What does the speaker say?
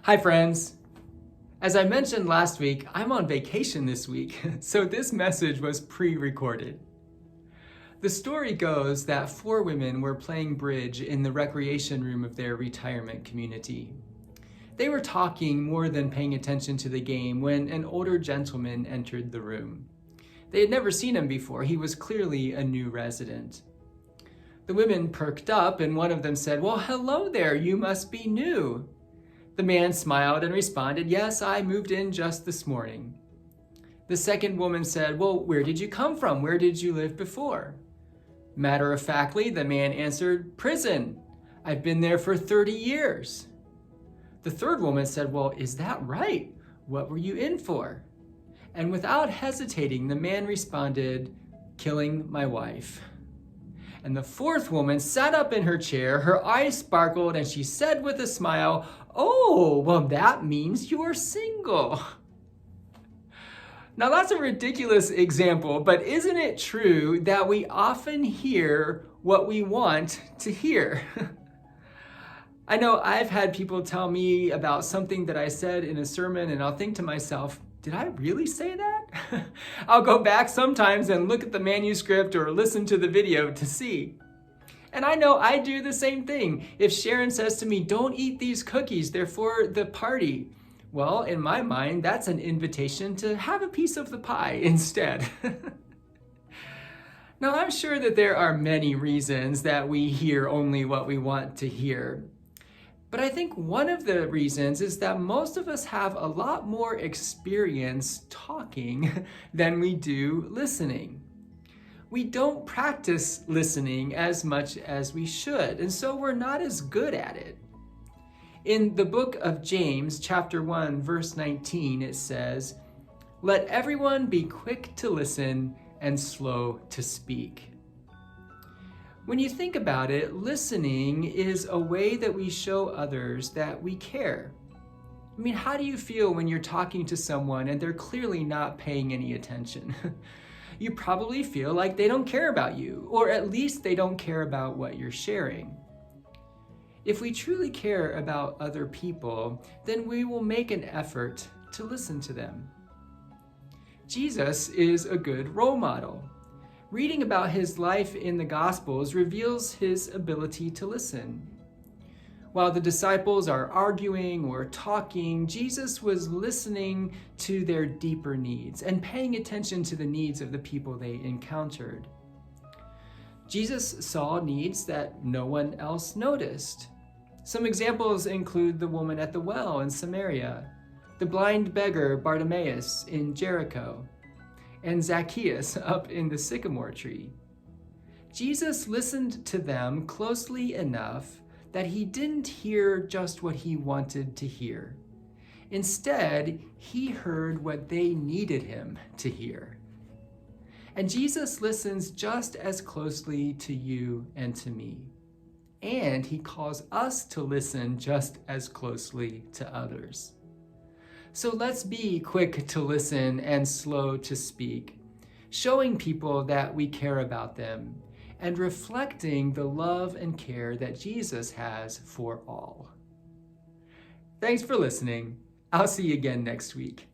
Hi friends! As I mentioned last week, I'm on vacation this week, so this message was pre-recorded. The story goes that 4 women were playing bridge in the recreation room of their retirement community. They were talking more than paying attention to the game when an older gentleman entered the room. They had never seen him before. He was clearly a new resident. The women perked up and one of them said, "Well, hello there, you must be new." The man smiled and responded, "Yes, I moved in just this morning." The second woman said, "Well, where did you come from? Where did you live before?" Matter-of-factly, the man answered, "Prison. I've been there for 30 years. The third woman said, "Well, is that right? What were you in for?" And without hesitating, the man responded, "Killing my wife." And the fourth woman sat up in her chair, her eyes sparkled, and she said with a smile, "Oh, well, that means you're single." Now that's a ridiculous example, but isn't it true that we often hear what we want to hear? I know I've had people tell me about something that I said in a sermon, and I'll think to myself, did I really say that? I'll go back sometimes and look at the manuscript or listen to the video to see. And I know I do the same thing. If Sharon says to me, "Don't eat these cookies, they're for the party," well, in my mind, that's an invitation to have a piece of the pie instead. Now, I'm sure that there are many reasons that we hear only what we want to hear. But I think one of the reasons is that most of us have a lot more experience talking than we do listening. We don't practice listening as much as we should, and so we're not as good at it. In the book of James, chapter 1, verse 19, it says, "Let everyone be quick to listen and slow to speak." When you think about it, listening is a way that we show others that we care. I mean, how do you feel when you're talking to someone and they're clearly not paying any attention? You probably feel like they don't care about you, or at least they don't care about what you're sharing. If we truly care about other people, then we will make an effort to listen to them. Jesus is a good role model. Reading about his life in the Gospels reveals his ability to listen. While the disciples are arguing or talking, Jesus was listening to their deeper needs and paying attention to the needs of the people they encountered. Jesus saw needs that no one else noticed. Some examples include the woman at the well in Samaria, the blind beggar Bartimaeus in Jericho, and Zacchaeus up in the sycamore tree. Jesus listened to them closely enough that he didn't hear just what he wanted to hear. Instead, he heard what they needed him to hear. And Jesus listens just as closely to you and to me. And he calls us to listen just as closely to others. So let's be quick to listen and slow to speak, showing people that we care about them and reflecting the love and care that Jesus has for all. Thanks for listening. I'll see you again next week.